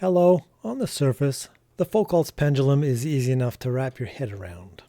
Hello. On the surface, the Foucault's pendulum is easy enough to wrap your head around.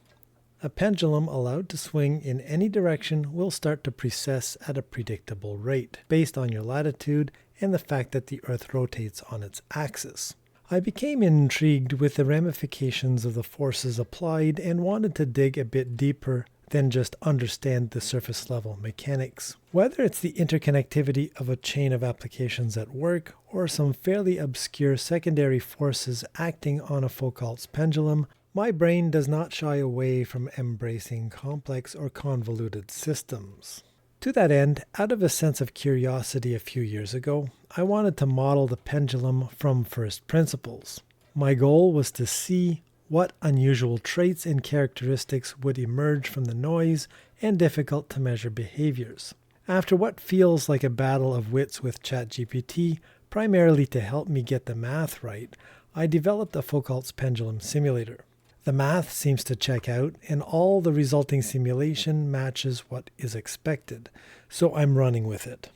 A pendulum allowed to swing in any direction will start to precess at a predictable rate, based on your latitude and the fact that the Earth rotates on its axis. I became intrigued with the ramifications of the forces applied and wanted to dig a bit deeper than just understand the surface level mechanics. Whether it's the interconnectivity of a chain of applications at work or some fairly obscure secondary forces acting on a Foucault's pendulum, my brain does not shy away from embracing complex or convoluted systems. To that end, out of a sense of curiosity a few years ago, I wanted to model the pendulum from first principles. My goal was to see what unusual traits and characteristics would emerge from the noise and difficult to measure behaviors. After what feels like a battle of wits with ChatGPT, primarily to help me get the math right, I developed a Foucault's pendulum simulator. The math seems to check out, and all the resulting simulation matches what is expected, so I'm running with it.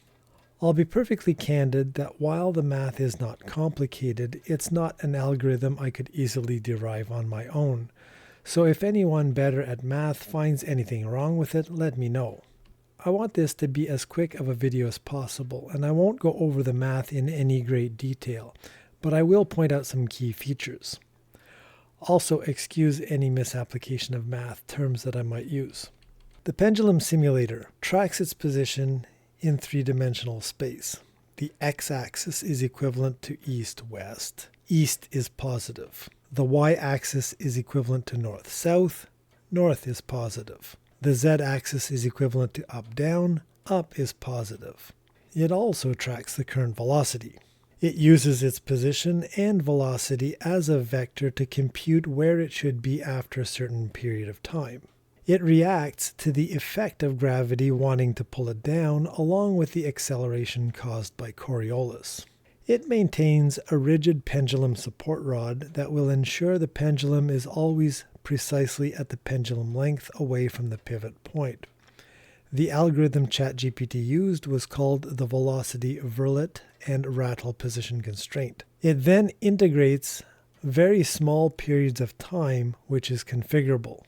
I'll be perfectly candid that while the math is not complicated, it's not an algorithm I could easily derive on my own. So if anyone better at math finds anything wrong with it, let me know. I want this to be as quick of a video as possible, and I won't go over the math in any great detail, but I will point out some key features. Also, excuse any misapplication of math terms that I might use. The pendulum simulator tracks its position in three-dimensional space. The x-axis is equivalent to east-west. East is positive. The y-axis is equivalent to north-south. North is positive. The z-axis is equivalent to up-down. Up is positive. It also tracks the current velocity. It uses its position and velocity as a vector to compute where it should be after a certain period of time. It reacts to the effect of gravity wanting to pull it down, along with the acceleration caused by Coriolis. It maintains a rigid pendulum support rod that will ensure the pendulum is always precisely at the pendulum length away from the pivot point. The algorithm ChatGPT used was called the velocity verlet and rattle position constraint. It then integrates very small periods of time, which is configurable.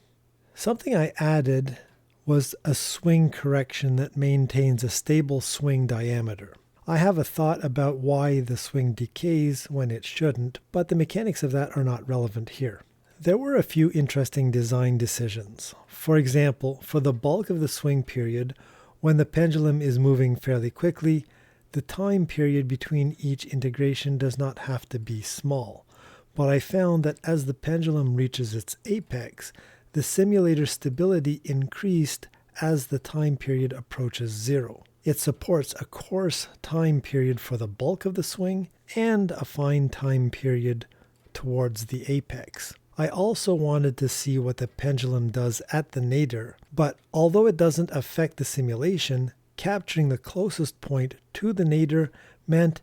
Something I added was a swing correction that maintains a stable swing diameter. I have a thought about why the swing decays when it shouldn't, but the mechanics of that are not relevant here. There were a few interesting design decisions. For example, for the bulk of the swing period, when the pendulum is moving fairly quickly, the time period between each integration does not have to be small. But I found that as the pendulum reaches its apex, the simulator stability increased as the time period approaches zero. It supports a coarse time period for the bulk of the swing and a fine time period towards the apex. I also wanted to see what the pendulum does at the nadir, but although it doesn't affect the simulation, capturing the closest point to the nadir meant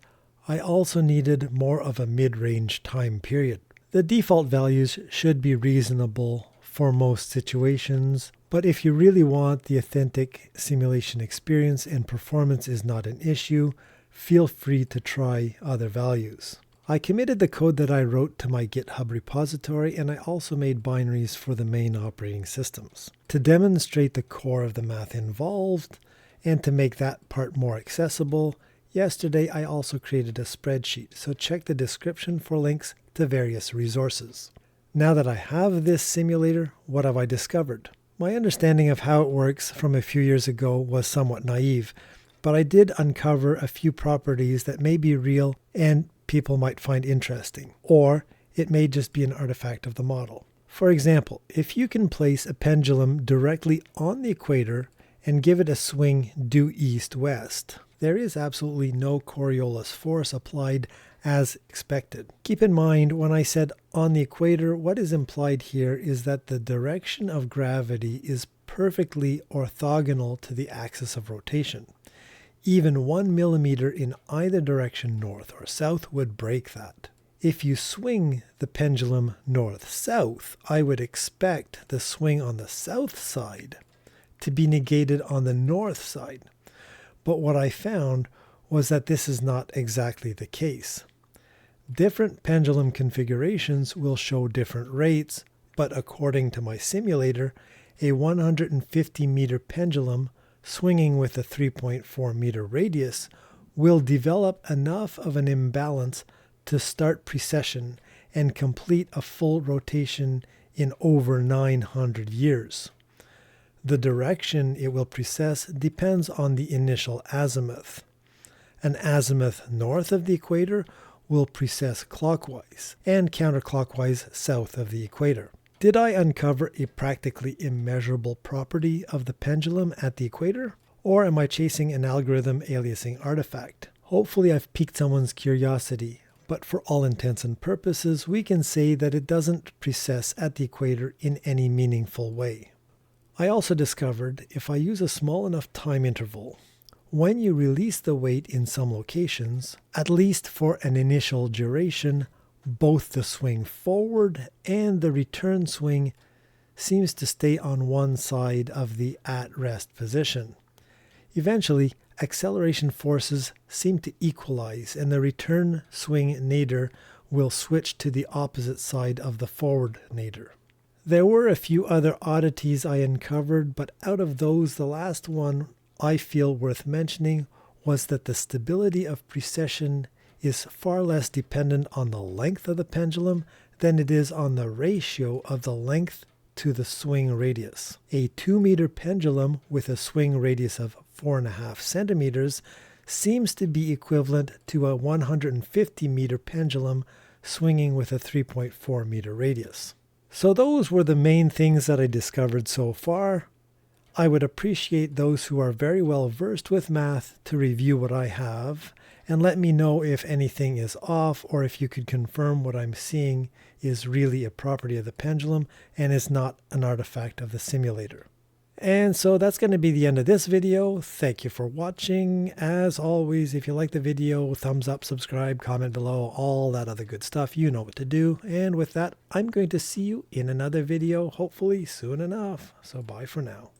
I also needed more of a mid-range time period. The default values should be reasonable for most situations, but if you really want the authentic simulation experience and performance is not an issue, feel free to try other values. I committed the code that I wrote to my GitHub repository, and I also made binaries for the main operating systems. To demonstrate the core of the math involved, and to make that part more accessible, yesterday I also created a spreadsheet, so check the description for links to various resources. Now that I have this simulator, what have I discovered? My understanding of how it works from a few years ago was somewhat naive, but I did uncover a few properties that may be real and people might find interesting, or it may just be an artifact of the model. For example, if you can place a pendulum directly on the equator and give it a swing due east-west, there is absolutely no Coriolis force applied as expected. Keep in mind, when I said on the equator, what is implied here is that the direction of gravity is perfectly orthogonal to the axis of rotation. Even 1 millimeter in either direction, north or south, would break that. If you swing the pendulum north-south, I would expect the swing on the south side to be negated on the north side. But what I found was that this is not exactly the case. Different pendulum configurations will show different rates, but according to my simulator, a 150 meter pendulum swinging with a 3.4 meter radius will develop enough of an imbalance to start precession and complete a full rotation in over 900 years. The direction it will precess depends on the initial azimuth. An azimuth north of the equator will precess clockwise and counterclockwise south of the equator. Did I uncover a practically immeasurable property of the pendulum at the equator? Or am I chasing an algorithm aliasing artifact? Hopefully I've piqued someone's curiosity, but for all intents and purposes, we can say that it doesn't precess at the equator in any meaningful way. I also discovered if I use a small enough time interval, when you release the weight in some locations, at least for an initial duration, both the swing forward and the return swing seems to stay on one side of the at-rest position. Eventually, acceleration forces seem to equalize and the return swing nadir will switch to the opposite side of the forward nadir. There were a few other oddities I uncovered, but out of those, the last one I feel worth mentioning was that the stability of precession is far less dependent on the length of the pendulum than it is on the ratio of the length to the swing radius. A 2 meter pendulum with a swing radius of 4.5 centimeters seems to be equivalent to a 150 meter pendulum swinging with a 3.4 meter radius. So those were the main things that I discovered so far. I would appreciate those who are very well versed with math to review what I have and let me know if anything is off or if you could confirm what I'm seeing is really a property of the pendulum and is not an artifact of the simulator. And so that's going to be the end of this video. Thank you for watching. As always, if you like the video, thumbs up, subscribe, comment below, all that other good stuff. You know what to do. And with that, I'm going to see you in another video, hopefully soon enough. So bye for now.